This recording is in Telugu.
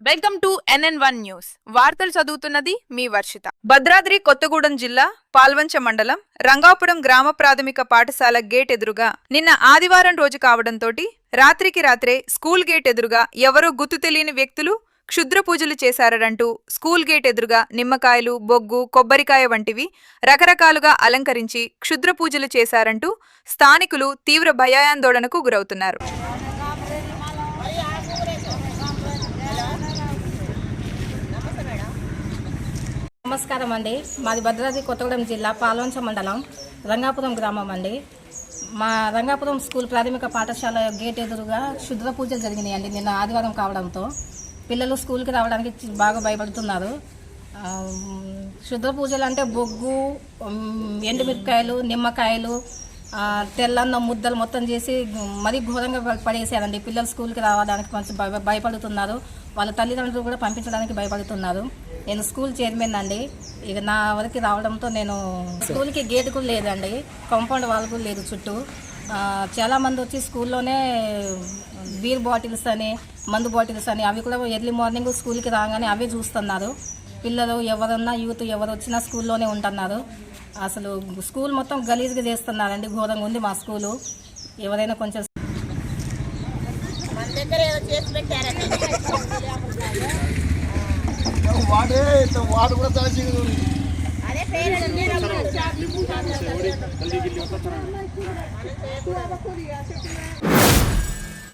Welcome to NN1 news. వార్తలు చదువుతున్నది మీ వర్షిత. భద్రాద్రి కొత్తగూడెం జిల్లా పాల్వంచ మండలం రంగాపురం గ్రామ ప్రాథమిక పాఠశాల గేట్ ఎదురుగా నిన్న ఆదివారం రోజు కావడంతోటి రాత్రికి రాత్రే స్కూల్ గేట్ ఎదురుగా ఎవరో గుర్తు తెలియని వ్యక్తులు క్షుద్ర పూజలు చేశారంటూ స్కూల్ గేట్ ఎదురుగా నిమ్మకాయలు, బొగ్గు, కొబ్బరికాయ వంటివి రకరకాలుగా అలంకరించి క్షుద్ర పూజలు చేశారంటూ స్థానికులు తీవ్ర భయాందోళనకు గురవుతున్నారు. నమస్కారం అండి. మాది భద్రాద్రి కొత్తగూడెం జిల్లా పాల్వంచ మండలం రంగాపురం గ్రామం అండి. మా రంగాపురం స్కూల్ ప్రాథమిక పాఠశాల గేట్ ఎదురుగా క్షుద్ర పూజలు జరిగినాయండి నిన్న ఆదివారం కావడంతో పిల్లలు స్కూల్కి రావడానికి బాగా భయపడుతున్నారు. క్షుద్ర పూజలు అంటే బొగ్గు, ఎండుమిరపకాయలు, నిమ్మకాయలు, తెల్లన్న ముద్దలు మొత్తం చేసి మరీ ఘోరంగా పడేసారండి. పిల్లలు స్కూల్కి రావడానికి కొంచెం భయపడుతున్నారు. వాళ్ళ తల్లిదండ్రులు కూడా పంపించడానికి భయపడుతున్నారు. నేను స్కూల్ చైర్మన్ అండి. ఇక నా వరకు రావడంతో నేను స్కూల్కి గేట్ కూడా లేదండి, కాంపౌండ్ వాల్ కూడా లేదు చుట్టూ. చాలామంది వచ్చి స్కూల్లోనే బీర్ బాటిల్స్ అని, మందు బాటిల్స్ అని అవి కూడా ఎర్లీ మార్నింగ్ స్కూల్కి రాగానే అవే చూస్తున్నారు. పిల్లలు ఎవరున్నా యూత్ ఎవరు వచ్చినా స్కూల్లోనే ఉంటున్నారు. అసలు స్కూల్ మొత్తం గలీజ్గా చేస్తున్నారండి. ఘోరంగా ఉంది మా స్కూలు. ఎవరైనా కొంచెం వాడు కూడా